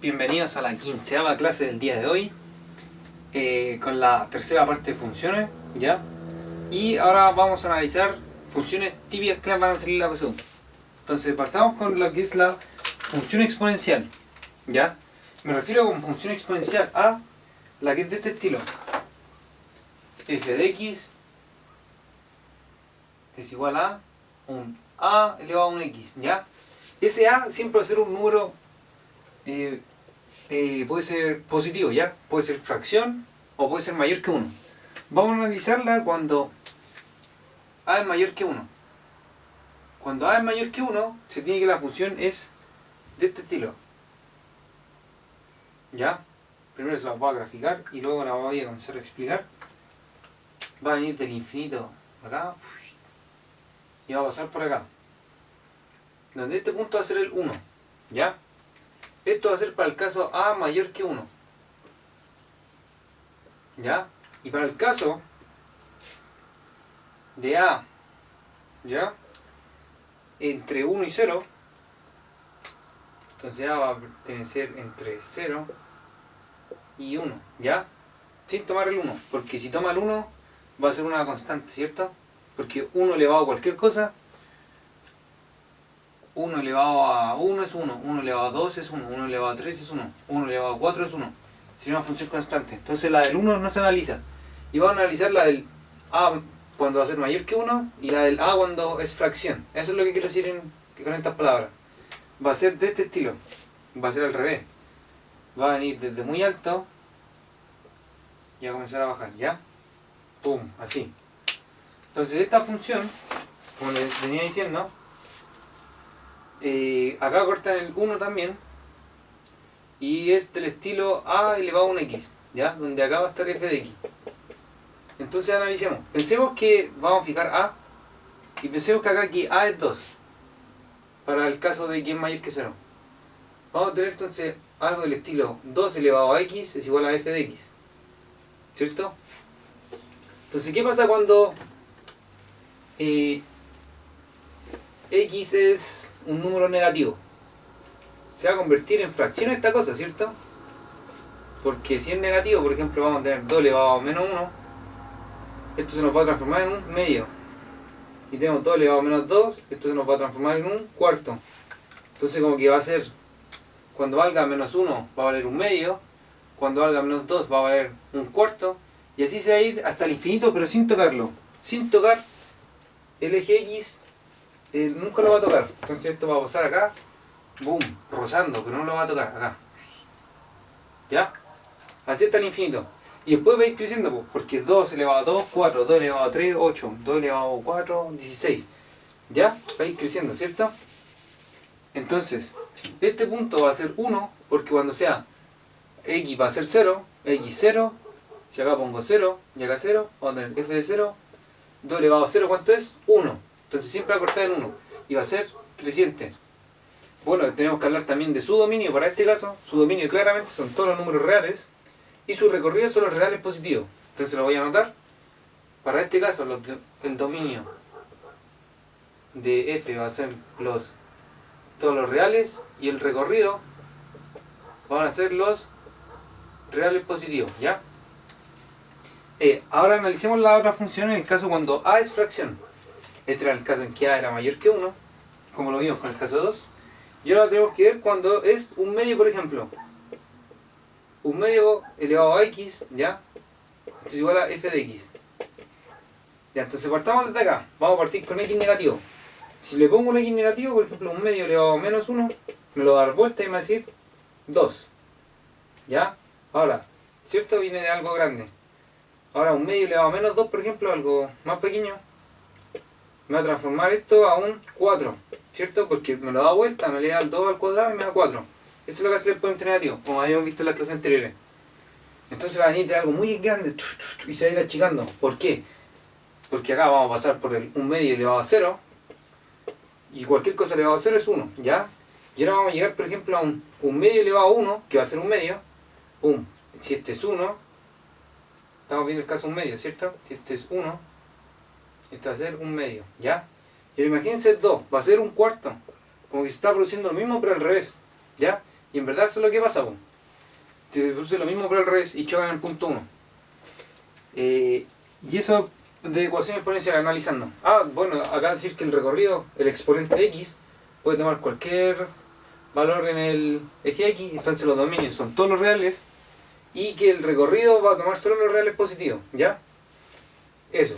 Bienvenidos a la 15ª clase del día de hoy, con la tercera parte de funciones, ¿ya? Y ahora vamos a analizar funciones típicas que van a salir en la PSU. Entonces partamos con lo que es la función exponencial, ¿ya? Me refiero con función exponencial a la que es de este estilo. F de x es igual a un a elevado a un x, ¿ya? Ese a siempre va a ser un número... puede ser positivo, ¿ya? Puede ser fracción o puede ser mayor que 1. Vamos a analizarla cuando a es mayor que 1. Cuando a es mayor que 1, se tiene que la función es de este estilo. ¿Ya? Primero se la voy a graficar y luego la voy a comenzar a explicar. Va a venir del infinito acá y va a pasar por acá. Donde este punto va a ser el 1. ¿Ya? Esto va a ser para el caso a mayor que 1. ¿Ya? Y para el caso de a, ¿ya? Entre 1 y 0, entonces a va a pertenecer entre 0 y 1, ¿ya? Sin tomar el 1, porque si toma el 1 va a ser una constante, ¿cierto? Porque 1 elevado a cualquier cosa, 1 elevado a 1 es 1, 1 elevado a 2 es 1, 1 elevado a 3 es 1, 1 elevado a 4 es 1. Sería una función constante. Entonces la del 1 no se analiza. Y vamos a analizar la del a cuando va a ser mayor que 1 y la del a cuando es fracción. Eso es lo que quiero decir con estas palabras. Va a ser de este estilo. Va a ser al revés. Va a venir desde muy alto y a comenzar a bajar, ¿ya? Pum, así. Entonces esta función, como les venía diciendo, acá cortan el 1 también y es del estilo a elevado a un x, ¿ya? Donde acá va a estar f de x. Entonces analicemos. Pensemos que vamos a fijar a y pensemos que acá aquí a es 2 para el caso de que es mayor que 0. Vamos a tener entonces algo del estilo 2 elevado a x es igual a f de x, ¿cierto? Entonces, ¿qué pasa cuando x es un número negativo? Se va a convertir en fracción esta cosa, ¿cierto? Porque si es negativo, por ejemplo, vamos a tener 2 elevado a menos 1, esto se nos va a transformar en un medio. Y tenemos 2 elevado a menos 2, esto se nos va a transformar en un cuarto. Entonces como que va a ser, cuando valga menos 1 va a valer un medio, cuando valga menos 2 va a valer un cuarto, y así se va a ir hasta el infinito, pero sin tocarlo. Sin tocar el eje X, nunca lo va a tocar. Entonces esto va a pasar acá, boom, rozando, pero no lo va a tocar acá. ¿Ya? Así hasta el infinito. Y después va a ir creciendo, pues, porque 2 elevado a 2, 4, 2 elevado a 3, 8, 2 elevado a 4, 16. ¿Ya? Va a ir creciendo, ¿cierto? Entonces, este punto va a ser 1, porque cuando sea x va a ser 0, x 0, si acá pongo 0 y acá 0, vamos a tener f de 0, 2 elevado a 0, ¿cuánto es? 1. Entonces siempre va a cortar en 1 y va a ser creciente. Bueno, tenemos que hablar también de su dominio para este caso. Su dominio claramente son todos los números reales y su recorrido son los reales positivos. Entonces lo voy a anotar. Para este caso el dominio de f va a ser todos los reales y el recorrido van a ser los reales positivos, ¿ya? Ahora analicemos la otra función en el caso cuando a es fracción. Este era el caso en que a era mayor que 1, como lo vimos con el caso 2. Y ahora tenemos que ver cuando es un medio, por ejemplo. Un medio elevado a x, ¿ya? Esto es igual a f de x. Ya, entonces partamos desde acá. Vamos a partir con x negativo. Si le pongo un x negativo, por ejemplo, un medio elevado a menos 1, me lo va a dar vuelta y me va a decir 2. ¿Ya? Ahora, ¿cierto? Viene de algo grande. Ahora, un medio elevado a menos 2, por ejemplo, algo más pequeño, me va a transformar esto a un 4, ¿cierto? Porque me lo da vuelta, me le da el 2 al cuadrado y me da 4. Eso es lo que hace el exponente negativo, como habíamos visto en las clases anteriores. Entonces va a venir de algo muy grande y se va a ir achicando. ¿Por qué? Porque acá vamos a pasar por un medio elevado a 0 y cualquier cosa elevado a 0 es 1, ¿ya? Y ahora vamos a llegar, por ejemplo, a un medio elevado a 1, que va a ser un medio. ¡Pum! Si este es 1, estamos viendo el caso un medio, ¿cierto? Si este es 1, este va a ser un medio, ¿ya? Y ahora imagínense 2, va a ser un cuarto. Como que se está produciendo lo mismo, pero al revés, ¿ya? Y en verdad eso es lo que pasa, pues. Se produce lo mismo pero al revés y chocan en el punto 1. Y eso de ecuación exponencial analizando. Bueno, acá decir que el recorrido, el exponente x, puede tomar cualquier valor en el eje x, entonces los dominios son todos los reales, y que el recorrido va a tomar solo los reales positivos, ¿ya? Eso.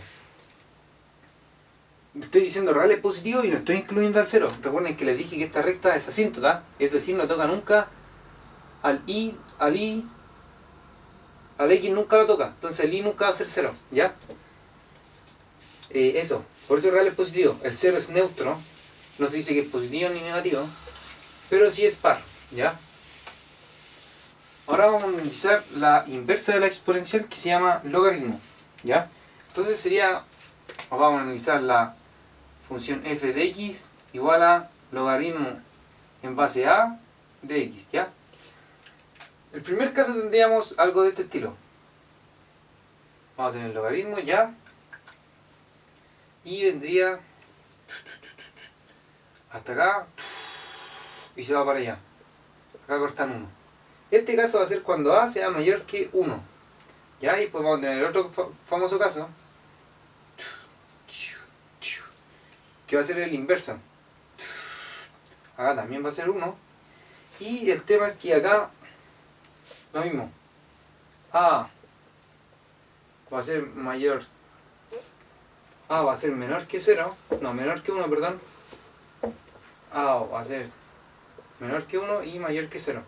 Estoy diciendo reales positivos y no estoy incluyendo al 0. Recuerden que les dije que esta recta es asíntota, es decir, no toca nunca al x nunca lo toca, entonces el y nunca va a ser 0, ¿ya? Eso, por eso el real es positivo. El 0 es neutro, no se dice que es positivo ni negativo, pero sí es par, ¿ya? Ahora vamos a analizar la inversa de la exponencial que se llama logaritmo, ¿ya? Entonces vamos a analizar la función f de x igual a logaritmo en base a de x, ¿ya? El primer caso tendríamos algo de este estilo. Vamos a tener el logaritmo ya. Y vendría hasta acá y se va para allá. Acá cortan 1. Este caso va a ser cuando a sea mayor que 1. Ya, y pues vamos a tener el otro famoso caso, que va a ser el inverso. Acá también va a ser 1. Y el tema es que acá lo mismo. A va a ser mayor. A va a ser menor que 0. No, menor que 1, perdón. A va a ser menor que 1 y mayor que 0.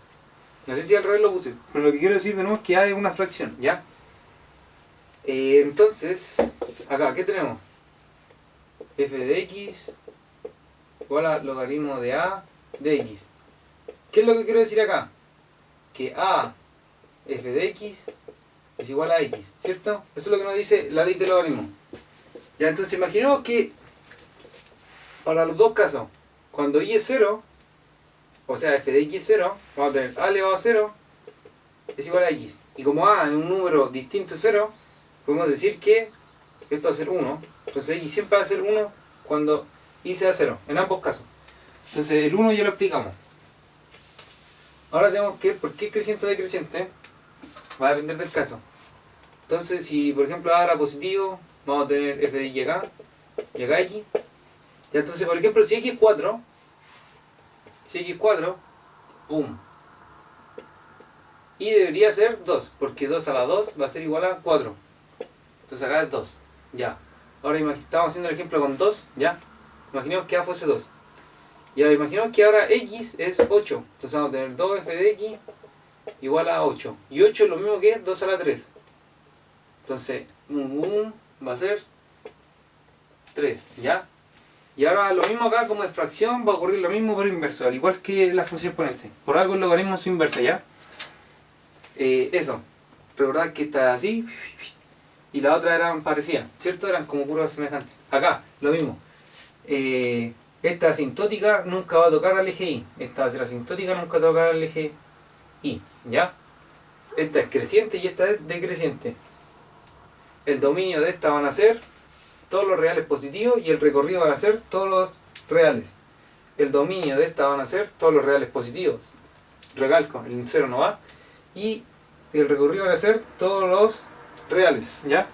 No sé si al revés lo puse, pero lo que quiero decir de nuevo es que A es una fracción, ¿ya? Entonces, acá, ¿qué tenemos? F de x igual a logaritmo de A de x. ¿Qué es lo que quiero decir acá? Que A f de x es igual a x, ¿cierto? Eso es lo que nos dice la ley del logaritmo. Ya, entonces imaginemos que para los dos casos, cuando y es 0, o sea f de x es 0, vamos a tener a elevado a 0 es igual a x. Y como a es un número distinto a 0, podemos decir que esto va a ser 1. Entonces x siempre va a ser 1 cuando y sea 0, en ambos casos. Entonces el 1 ya lo explicamos. Ahora tenemos que ver por qué creciente o decreciente. Va a depender del caso. Entonces si por ejemplo a era positivo, vamos a tener f de y acá, y acá x. Ya, entonces por ejemplo si x es 4, ¡pum! Y debería ser 2, porque 2 a la 2 va a ser igual a 4. Entonces acá es 2, ya. Ahora estamos haciendo el ejemplo con 2, ya. Imaginemos que a fuese 2. Y ahora imaginemos que ahora x es 8. Entonces vamos a tener 2f de x igual a 8. Y 8 es lo mismo que 2 a la 3. Entonces, va a ser 3, ¿ya? Y ahora lo mismo acá, como es fracción, va a ocurrir lo mismo pero inverso, al igual que la función exponente. Por algo el logaritmo es su inversa, ¿ya? Eso. Recordad que esta es así y la otra eran parecidas, ¿cierto? Eran como curvas semejantes. Acá, lo mismo. Esta asintótica nunca va a tocar al eje Y. Esta va a ser asintótica, nunca va a tocar al eje Y, ¿ya? Esta es creciente y esta es decreciente. El dominio de esta van a ser todos los reales positivos y el recorrido van a ser todos los reales. El dominio de esta van a ser todos los reales positivos. Recalco, el 0 no va. Y el recorrido van a ser todos los reales, ¿ya?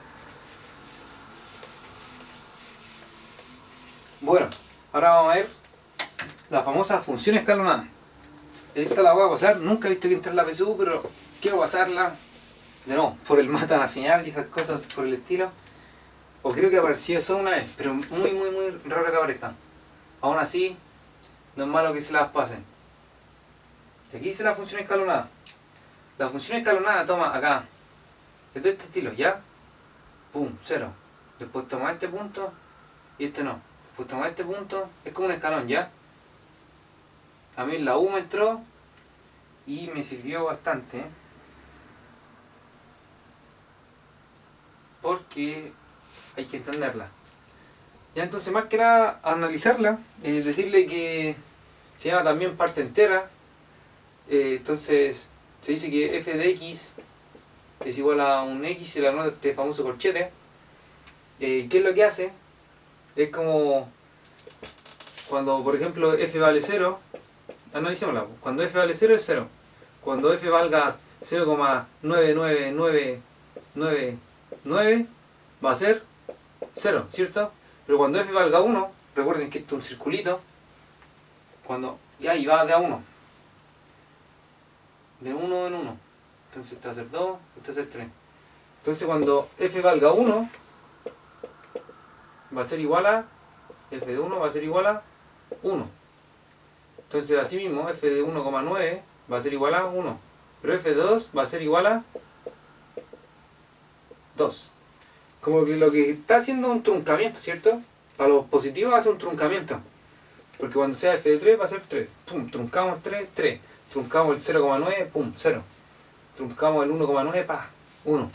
Bueno, ahora vamos a ver la famosa función escalonada. Esta la voy a pasar, nunca he visto que entre en la PSU, pero quiero pasarla de nuevo, por el mata nacional y esas cosas por el estilo. O creo que ha aparecido solo una vez, pero muy raro que aparezca. Aún así, no es malo que se las pasen. Y aquí dice la función escalonada. La función escalonada toma acá, es de este estilo, ¿ya? Pum, 0. Después toma este punto y este no. Después toma este punto, es como un escalón, ¿ya? A mí la U me entró y me sirvió bastante. Porque hay que entenderla. Ya, entonces más que nada analizarla, decirle que se llama también parte entera. Entonces se dice que f de x es igual a un x y la nota de este famoso corchete. ¿Qué es lo que hace? Es como cuando por ejemplo f vale 0, analicémosla. Cuando f vale 0 es 0. Cuando f valga 0,99999 va a ser 0, ¿cierto? Pero cuando f valga 1, recuerden que esto es un circulito, cuando ya y va de a 1. De 1 en 1. Entonces este va a ser 2, este va a ser 3. Entonces cuando f valga 1, va a ser igual a, f de 1 va a ser igual a 1. Entonces así mismo f de 1,9 va a ser igual a 1. Pero f de 2 va a ser igual a 2. Como que lo que está haciendo un truncamiento, ¿cierto? Para los positivos hace un truncamiento. Porque cuando sea f de 3 va a ser 3. Pum, truncamos 3, 3. Truncamos el 0,9, pum, 0. Truncamos el 1,9, pa, 1.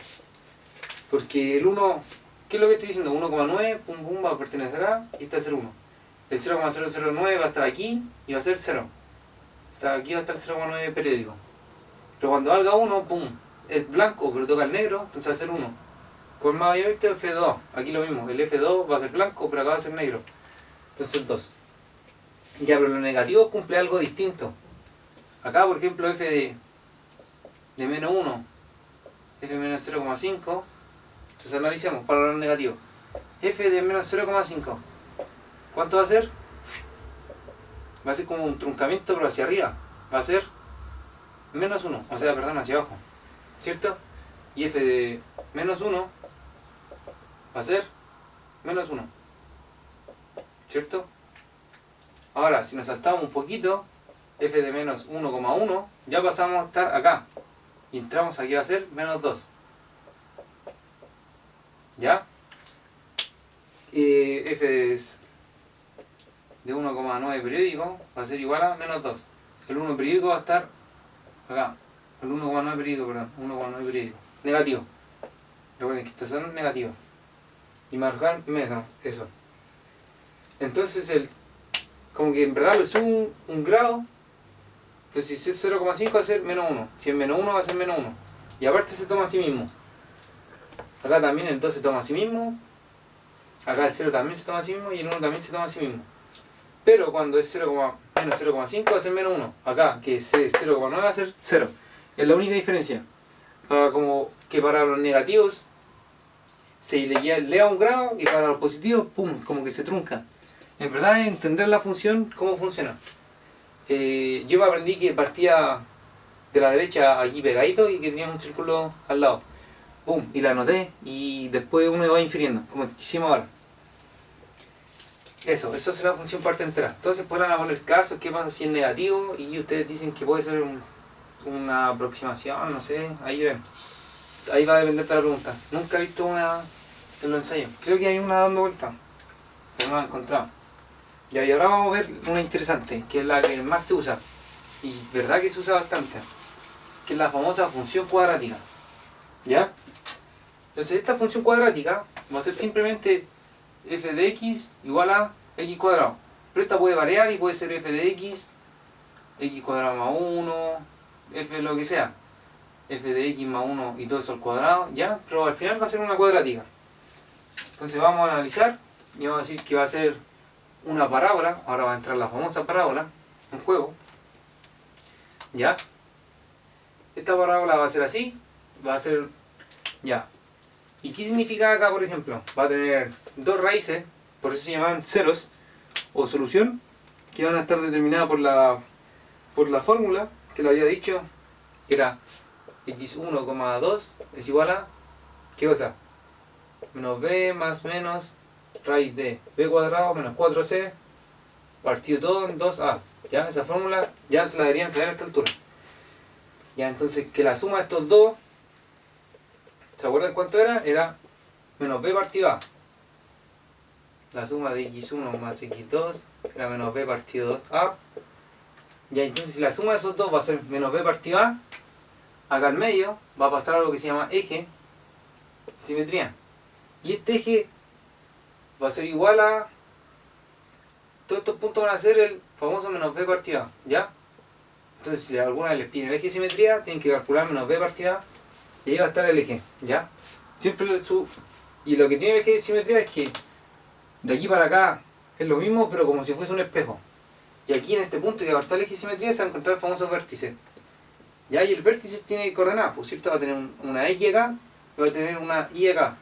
Porque el 1, ¿qué es lo que estoy diciendo? 1,9, pum, pum, va a pertenecer acá y está a ser 1. El 0,009 va a estar aquí y va a ser 0. Aquí va a estar el 0,9 periódico. Pero cuando valga 1, pum, es blanco, pero toca el negro, entonces va a ser 1. Con más abierto F2, aquí lo mismo, el F2 va a ser blanco, pero acá va a ser negro. Entonces 2. Ya, pero lo negativo cumple algo distinto. Acá, por ejemplo, f de menos 1, f de menos 0,5. Entonces analicemos para los negativos. F de menos 0,5. ¿Cuánto va a ser? Va a ser como un truncamiento, pero hacia arriba. Va a ser menos 1, o sea, perdón, hacia abajo. ¿Cierto? Y f de menos 1 va a ser menos 1. ¿Cierto? Ahora, si nos saltamos un poquito, f de menos 1,1, ya pasamos a estar acá. Y entramos aquí, va a ser menos 2. ¿Ya? F de 1,9 periódico va a ser igual a menos 2. El 1 periódico va a estar acá. El 1,9 periódico, perdón. 1,9 periódico. Negativo. Recuerden que estos son negativos. Y marcar menos, eso. Entonces como que en verdad lo subo un grado. Entonces si es 0,5 va a ser menos 1. Si es menos 1 va a ser menos 1. Y aparte se toma a sí mismo. Acá también el 2 se toma a sí mismo. Acá el 0 también se toma a sí mismo. Y el 1 también se toma a sí mismo. Pero cuando es menos 0,5 va a ser menos 1. Acá, que es 0,9 va a ser 0. Es la única diferencia. Como que para los negativos se le eleva un grado y para los positivos, pum, como que se trunca. En verdad es entender la función, cómo funciona. Yo me aprendí que partía de la derecha aquí pegadito y que tenía un círculo al lado. Pum, y la anoté y después uno va infiriendo, como hicimos ahora. Eso es la función parte entera. Entonces podrán poner casos, qué pasa si es negativo y ustedes dicen que puede ser una aproximación, no sé, ahí ven. Ahí va a depender de la pregunta. Nunca he visto una en los ensayos. Creo que hay una dando vuelta, pero no la he encontrado. Y ahora vamos a ver una interesante, que es la que más se usa. Y verdad que se usa bastante. Que es la famosa función cuadrática. ¿Ya? Entonces esta función cuadrática va a ser simplemente f de x igual a x cuadrado. Pero esta puede variar y puede ser f de x cuadrado más 1, f lo que sea. F de x más 1 y todo eso al cuadrado, ¿ya? Pero al final va a ser una cuadrática. Entonces vamos a analizar y vamos a decir que va a ser una parábola. Ahora va a entrar la famosa parábola en juego. ¿Ya? Esta parábola va a ser así. Va a ser... ¿Ya? ¿Y qué significa acá, por ejemplo? Va a tener dos raíces, por eso se llaman ceros, o solución, que van a estar determinadas por la fórmula que le había dicho, que era x1,2 es igual a... ¿Qué cosa? Menos b más menos raíz de b cuadrado menos 4c partido todo en 2a. ¿Ya? Esa fórmula ya se la deberían saber a esta altura. Ya, entonces que la suma de estos dos, ¿se acuerdan cuánto era? Era menos b partido a. La suma de x1 más x2 era menos b partido 2a. Ya, entonces si la suma de esos dos va a ser menos b partido a, acá al medio va a pasar algo que se llama eje, simetría. Y este eje va a ser igual a... Todos estos puntos van a ser el famoso menos b partido a, ¿ya? Entonces si alguna vez les piden el eje de simetría, tienen que calcular menos b partido a y ahí va a estar el eje, ¿ya? Siempre y lo que tiene el eje de simetría es que de aquí para acá es lo mismo, pero como si fuese un espejo. Y aquí en este punto que aparta el eje de simetría se va a encontrar el famoso vértice. Ya, y el vértice tiene coordenadas, por cierto, va a tener una X acá y va a tener una Y acá.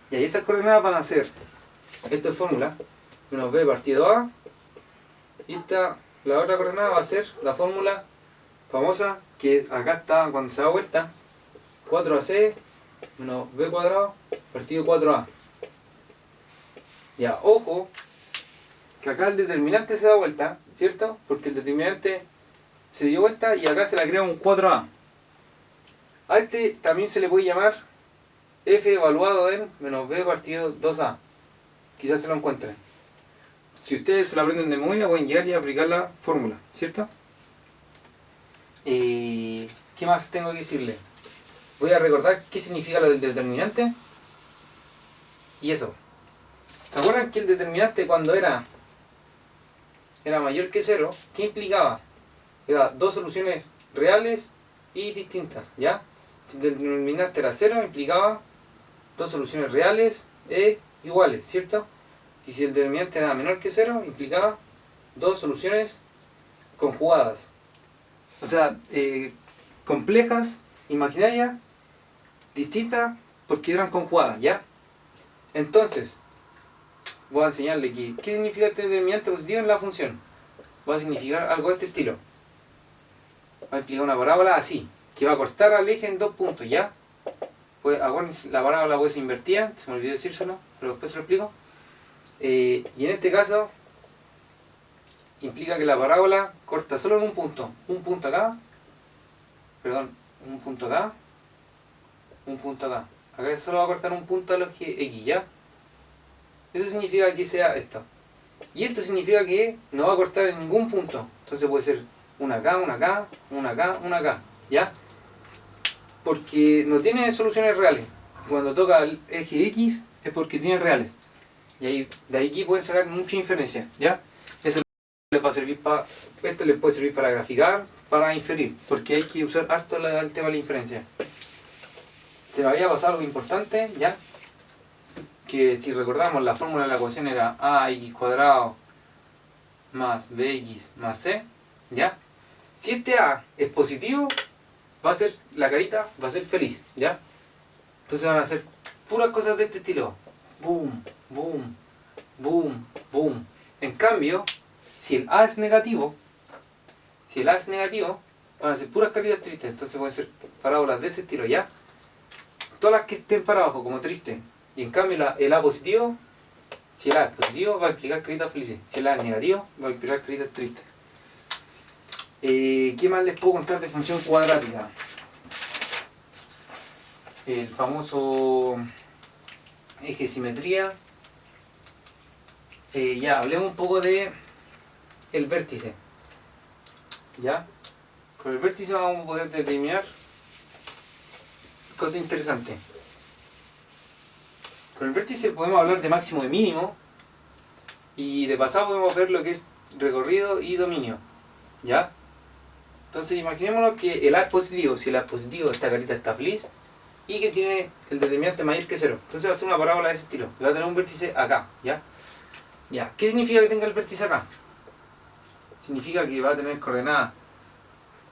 Y ahí esas coordenadas van a ser, esto es fórmula, menos B partido A, y la otra coordenada va a ser la fórmula famosa, que acá está cuando se da vuelta, 4AC menos B cuadrado partido 4A. Ya, ojo, que acá el determinante se da vuelta, ¿cierto? Porque el determinante se dio vuelta y acá se la crea un 4A. A este también se le puede llamar F evaluado en menos B partido 2A. Quizás se lo encuentren. Si ustedes se lo aprenden de memoria, pueden llegar y aplicar la fórmula, ¿cierto? ¿Qué más tengo que decirle? Voy a recordar qué significa lo del determinante. Y eso. ¿Se acuerdan que el determinante cuando era mayor que 0, qué implicaba? Era dos soluciones reales y distintas, ¿ya? Si el determinante era 0, implicaba dos soluciones reales e iguales, ¿cierto? Y si el determinante era menor que 0, implicaba dos soluciones conjugadas. O sea, complejas, imaginarias, distintas, porque eran conjugadas, ¿ya? Entonces, voy a enseñarle aquí qué significa este determinante positivo en la función. Va a significar algo de este estilo. Va a implicar una parábola así, que va a cortar al eje en dos puntos, ¿ya? Pues, acuérdense, la parábola puede ser invertida, se me olvidó decírselo, pero después se lo explico. Y en este caso, implica que la parábola corta solo en un punto acá, perdón, un punto acá, un punto acá. Acá solo va a cortar un punto al eje X, ¿ya? Eso significa que sea esto. Y esto significa que no va a cortar en ningún punto. Entonces puede ser una acá, una acá, una acá, una acá, ¿ya? Porque no tiene soluciones reales. Cuando toca el eje X es porque tiene reales. Y ahí, de aquí pueden sacar mucha inferencia, ¿ya? Eso les va a servir esto les puede servir para graficar, para inferir, porque hay que usar harto el tema de la inferencia. Se me había pasado algo importante, ¿ya? Que si recordamos, la fórmula de la ecuación era ax cuadrado más bx más c, ¿ya? Si este a es positivo, va a ser, la carita va a ser feliz, ¿ya? Entonces van a hacer puras cosas de este estilo. Boom, boom, boom, boom. En cambio, si el a es negativo, van a ser puras caritas tristes. Entonces pueden ser parábolas de ese estilo, ¿ya? Todas las que estén para abajo, como tristes. Y en cambio el a positivo, si el a es positivo, va a explicar caritas felices. Si el a es negativo, va a explicar caritas tristes. ¿Qué más les puedo contar de función cuadrática? El famoso eje simetría. Ya, hablemos un poco de el vértice. ¿Ya? Con el vértice vamos a poder determinar cosas interesantes. Con el vértice podemos hablar de máximo y de mínimo. Y de pasado podemos ver lo que es recorrido y dominio. ¿Ya? Entonces imaginémonos que el A es positivo. Si el A es positivo, esta carita está feliz. Y que tiene el determinante mayor que 0. Entonces va a ser una parábola de ese estilo. Va a tener un vértice acá. ¿Ya? Ya. ¿Qué significa que tenga el vértice acá? Significa que va a tener coordenadas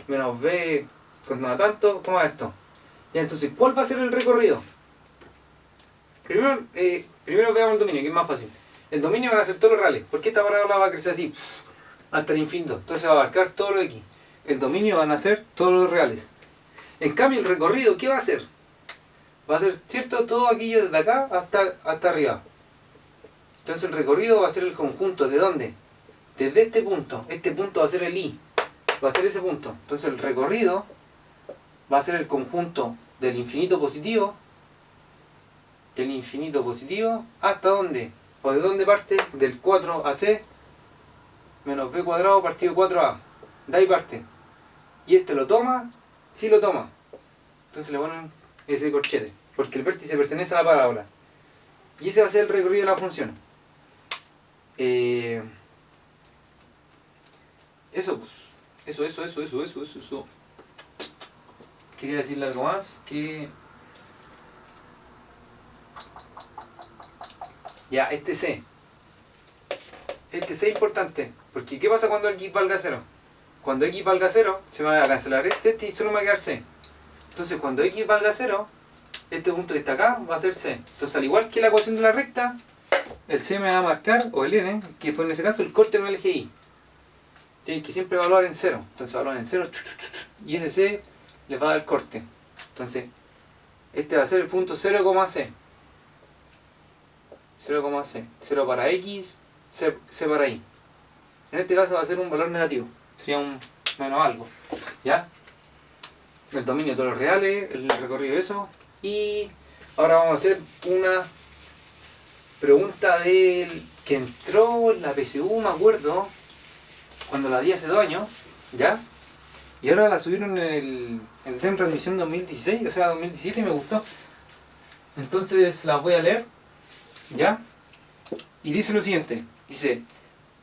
menos b, coordenada tanto, como esto. Ya, entonces, ¿cuál va a ser el recorrido? Primero veamos el dominio, que es más fácil. El dominio van a ser todos los reales, porque esta parábola va a crecer así, hasta el infinito. Entonces va a abarcar todo lo x. El dominio van a ser todos los reales. En cambio, el recorrido, ¿qué va a hacer? Va a ser, ¿cierto? Todo aquello desde acá hasta arriba. Entonces el recorrido va a ser el conjunto, ¿de dónde? Desde este punto va a ser el i, va a ser ese punto. Entonces el recorrido va a ser el conjunto del infinito positivo, ¿hasta dónde? ¿O de dónde parte? Del 4ac menos b cuadrado partido 4a. De ahí parte. Y este lo toma, sí lo toma. Entonces le ponen ese corchete, porque el vértice pertenece a la parábola. Y ese va a ser el recorrido de la función. Eso, pues. Eso. Quería decirle algo más. Ya, este C. Este C es importante, porque ¿qué pasa cuando X valga 0? Cuando X valga 0, se va a cancelar este y solo me va a quedar C. Entonces cuando X valga 0, este punto que está acá va a ser C. Entonces al igual que la ecuación de la recta, el C me va a marcar, o el N, que fue en ese caso el corte con el eje Y. Tienen que siempre evaluar en 0. Entonces evalúan en 0, y ese C les va a dar el corte. Entonces, este va a ser el punto 0,C. 0,C. 0 para X, C para Y. En este caso va a ser un valor negativo. Sería un menos algo. ¿Ya? El dominio de todos los reales, el recorrido de eso. Y ahora vamos a hacer una pregunta del que entró en la PSU, me acuerdo, cuando la di hace 2 años. ¿Ya? Y ahora la subieron en el DEM Transmisión 2016, o sea 2017, y me gustó. Entonces la voy a leer. ¿Ya? Y dice lo siguiente. Dice,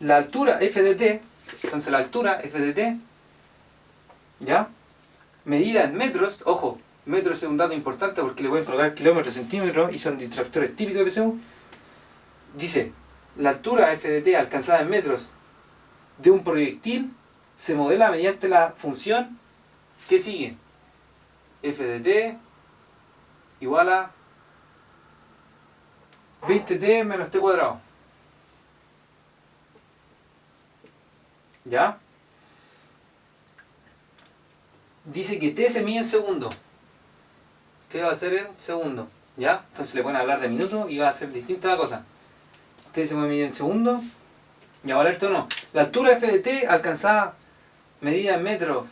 la altura f de t, entonces la altura f de t, ¿ya? Medida en metros, ojo, metros es un dato importante porque le voy a colocar kilómetros, centímetros, y son distractores típicos de PSU. Dice, la altura f de t alcanzada en metros de un proyectil se modela mediante la función que sigue. F de t igual a 20t menos t cuadrado. ¿Ya? Dice que t se mide en segundos. T va a ser en segundos. ¿Ya? Entonces le pueden hablar de minutos y va a ser distinta la cosa. T se puede medir en segundos. ¿Ya vale esto o no? La altura f de t alcanzada, medida en metros,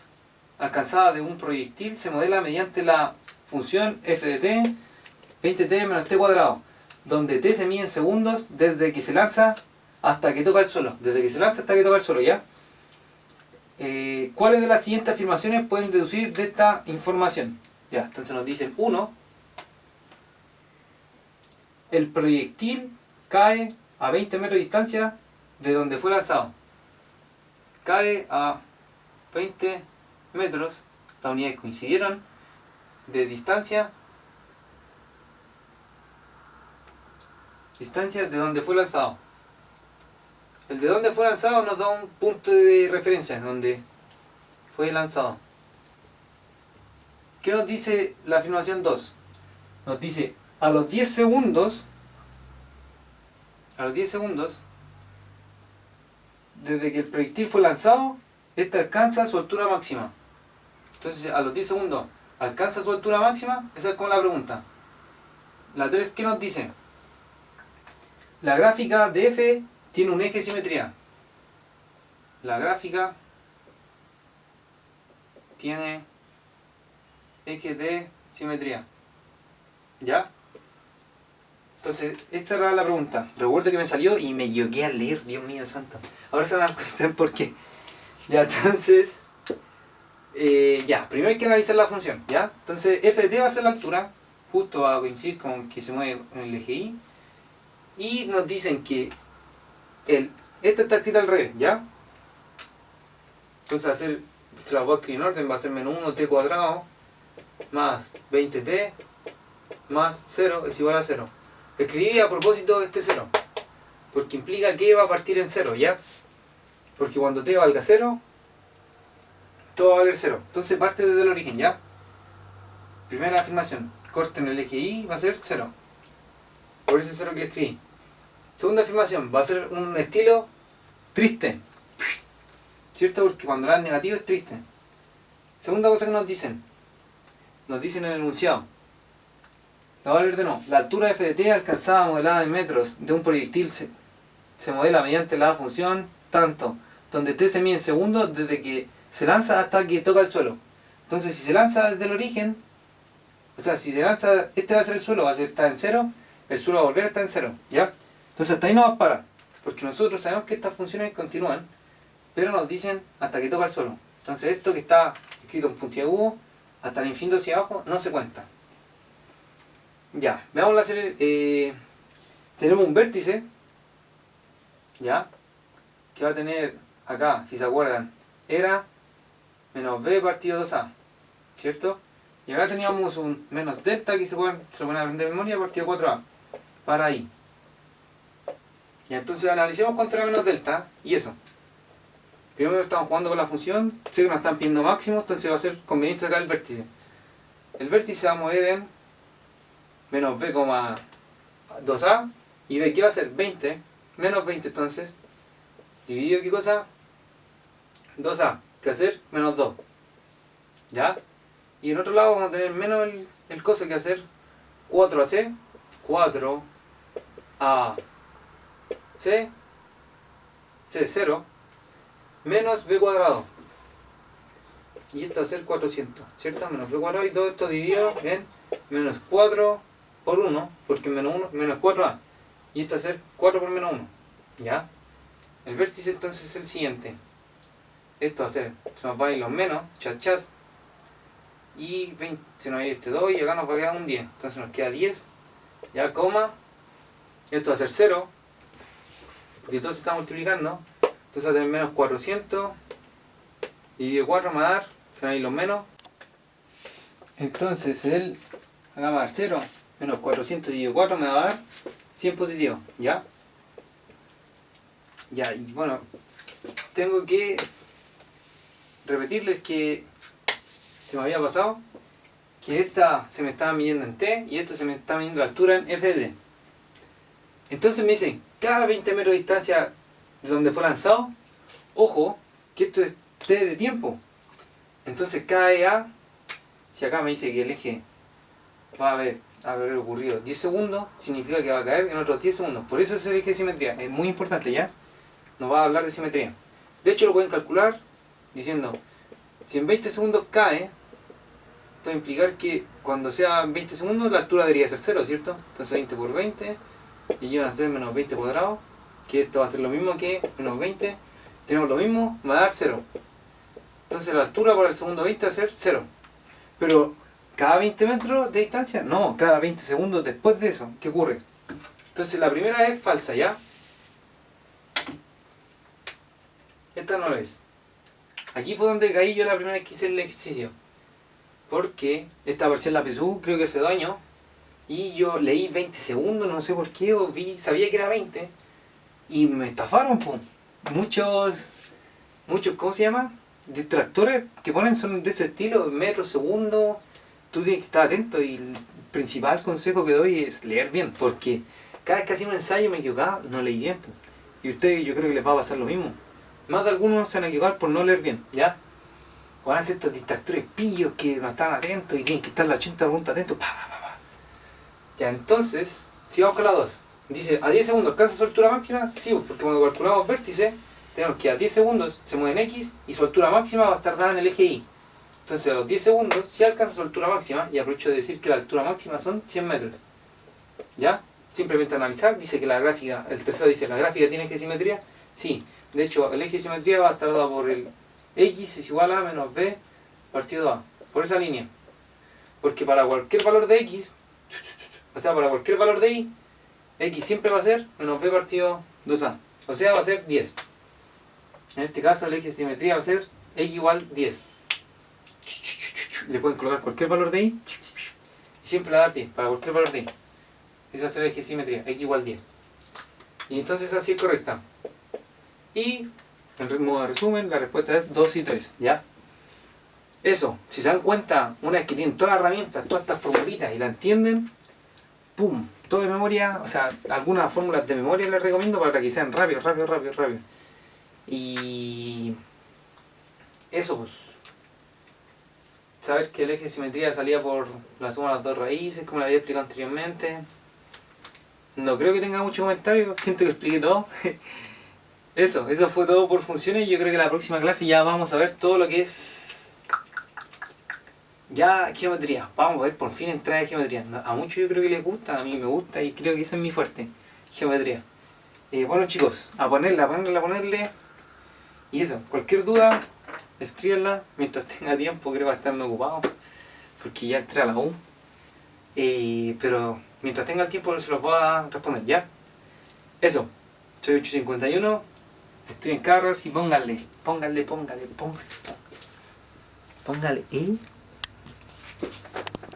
alcanzada de un proyectil, se modela mediante la función f de t, 20t menos t cuadrado, donde t se mide en segundos desde que se lanza hasta que toca el suelo. Desde que se lanza hasta que toca el suelo, ¿ya? ¿Cuáles de las siguientes afirmaciones pueden deducir de esta información? Ya, entonces nos dicen 1. El proyectil cae a 20 metros de distancia de donde fue lanzado. Cae a 20 metros, estas unidades coincidieron, de distancia de donde fue lanzado. El de donde fue lanzado nos da un punto de referencia, donde fue lanzado. ¿Qué nos dice la afirmación 2? Nos dice, a los 10 segundos, desde que el proyectil fue lanzado, este alcanza su altura máxima. Entonces, a los 10 segundos, ¿alcanza su altura máxima? Esa es como la pregunta. La 3, ¿qué nos dice? La gráfica de f tiene un eje de simetría. La gráfica tiene eje de simetría. ¿Ya? Entonces, esta era la pregunta. Recuerdo que me salió y me equivoqué al leer, Dios mío santo. Ahora se van a dar cuenta por qué. Ya, entonces, ya, primero hay que analizar la función, ¿ya? Entonces, f de t va a ser la altura, justo va a coincidir con que se mueve en el eje Y. Y nos dicen que esta está escrita al revés, ¿ya? Entonces, si la voy a escribir en orden, va a ser menos 1t cuadrado más 20t más 0 es igual a 0. Escribí a propósito este 0, porque implica que va a partir en 0, ¿ya? Porque cuando t valga 0, todo va a valer 0. Entonces parte desde el origen, ¿ya? Primera afirmación, corte en el eje Y va a ser 0. Por ese 0 que le escribí. Segunda afirmación, va a ser un estilo triste, ¿cierto? Porque cuando la negativo es triste. Segunda cosa que nos dicen en el enunciado. La voy a leer de nuevo. La altura f de t alcanzada modelada en metros de un proyectil se modela mediante la función tanto, donde t se mide en segundos desde que se lanza hasta que toca el suelo. Entonces, si se lanza desde el origen, o sea, si se lanza, este va a ser el suelo, va a estar en 0, el suelo va a volver a estar en 0, ¿ya? Entonces hasta ahí no va a parar, porque nosotros sabemos que estas funciones continúan, pero nos dicen hasta que toca el suelo. Entonces esto que está escrito en puntiagudo, hasta el infinito hacia abajo, no se cuenta. Ya, veamos la serie. Tenemos un vértice, ¿ya? Que va a tener acá, si se acuerdan, era menos b partido 2a, ¿cierto? Y acá teníamos un menos delta que se lo pueden aprender de memoria partido 4a, para ahí. Y entonces analicemos cuánto era menos delta y eso. Primero estamos jugando con la función, sé que nos están pidiendo máximo, entonces va a ser conveniente sacar el vértice. El vértice se va a mover en menos b,2a y b, ¿qué va a ser? 20, menos 20 entonces, dividido ¿qué cosa? 2a, ¿qué va a ser? Menos 2. ¿Ya? Y en otro lado vamos a tener menos el coso que va a ser 4ac, 4ac, c0, menos b cuadrado. Y esto va a ser 400, ¿cierto? Menos b cuadrado y todo esto dividido en menos 4 por 1, porque menos 1, menos 4a. Y esto va a ser 4 por menos 1, ¿ya? El vértice entonces es el siguiente. Esto va a ser, se nos va a ir los menos, chas, y 20, se nos va a ir este 2 y acá nos va a quedar un 10. Entonces nos queda 10, ya, coma, esto va a ser 0, porque todo se está multiplicando. Entonces va a tener menos 400, dividido 4 me va a dar, se van a ir los menos. Entonces acá me va a dar 0, menos 400 dividido 4 me va a dar 100 positivo, ¿ya? Ya, y bueno, tengo que repetirles que se me había pasado que esta se me estaba midiendo en t y esta se me está midiendo la altura en f de d. Entonces me dicen, cada 20 metros de distancia de donde fue lanzado, ojo, que esto es t de tiempo. Entonces cada EA, si acá me dice que el eje va a haber ocurrido 10 segundos, significa que va a caer en otros 10 segundos. Por eso es el eje de simetría, es muy importante, ¿ya? Nos va a hablar de simetría. De hecho lo pueden calcular diciendo, si en 20 segundos cae, esto va a implicar que cuando sea 20 segundos la altura debería ser 0, ¿cierto? Entonces 20 por 20, y llegan a ser menos 20 cuadrado, que esto va a ser lo mismo que menos 20, tenemos lo mismo, me va a dar 0. Entonces la altura por el segundo 20 va a ser 0. Pero, ¿cada 20 metros de distancia? No, cada 20 segundos después de eso. ¿Qué ocurre? Entonces la primera es falsa, ¿ya? Esta no lo es. Aquí fue donde caí yo la primera vez que hice el ejercicio. Porque esta versión la PSU creo que hace 2 años. Y yo leí 20 segundos, no sé por qué, o sabía que era 20. Y me estafaron, pues. Muchos, ¿cómo se llama? Distractores que ponen son de ese estilo, metros, segundos. Tú tienes que estar atento y el principal consejo que doy es leer bien. Porque cada vez que hacía un ensayo me equivocaba, no leí bien, pues. Y a ustedes yo creo que les va a pasar lo mismo. Más de algunos se van a equivocar por no leer bien, ¿ya? O van a ser estos distractores pillos que no están atentos y tienen que estar las 80 preguntas atentos. Ya, entonces, si vamos con la 2. Dice, a 10 segundos, ¿alcanza su altura máxima? Sí, porque cuando calculamos vértice, tenemos que a 10 segundos se mueve en X y su altura máxima va a estar dada en el eje Y. Entonces a los 10 segundos, si alcanza su altura máxima, y aprovecho de decir que la altura máxima son 100 metros. ¿Ya? Simplemente analizar, dice que la gráfica, el tercero dice, ¿la gráfica tiene eje de simetría? Sí. De hecho, el eje de simetría va a estar dado por el X es igual a menos B partido A. Por esa línea. Porque para cualquier valor de X, o sea, para cualquier valor de Y, X siempre va a ser menos B partido 2A. O sea, va a ser 10. En este caso, el eje de simetría va a ser X igual 10. Le pueden colocar cualquier valor de Y y siempre le va a dar 10 para cualquier valor de Y. Ese va a ser el eje de simetría, X igual 10. Y entonces así es correcta. Y, en modo de resumen, la respuesta es 2 y 3, ¿ya? Eso, si se dan cuenta, una vez que tienen todas las herramientas, todas estas formulitas y la entienden, ¡pum! Todo de memoria, o sea, algunas fórmulas de memoria les recomiendo para que sean rápido. Y eso, pues, saber que el eje de simetría salía por la suma de las dos raíces, como le había explicado anteriormente. No creo que tenga mucho comentario, siento que expliqué todo. Eso fue todo por funciones. Yo creo que en la próxima clase ya vamos a ver todo lo que es ya geometría. Vamos a ver por fin entrar de geometría. A muchos yo creo que les gusta, a mí me gusta y creo que ese es mi fuerte, geometría. Bueno chicos, a ponerle. Y eso, cualquier duda, escríbanla mientras tenga tiempo, creo que va a estarme ocupado porque ya entré a la U. Pero mientras tenga el tiempo se los voy a responder, ¿ya? Eso, soy 851, estoy en Carros y póngale,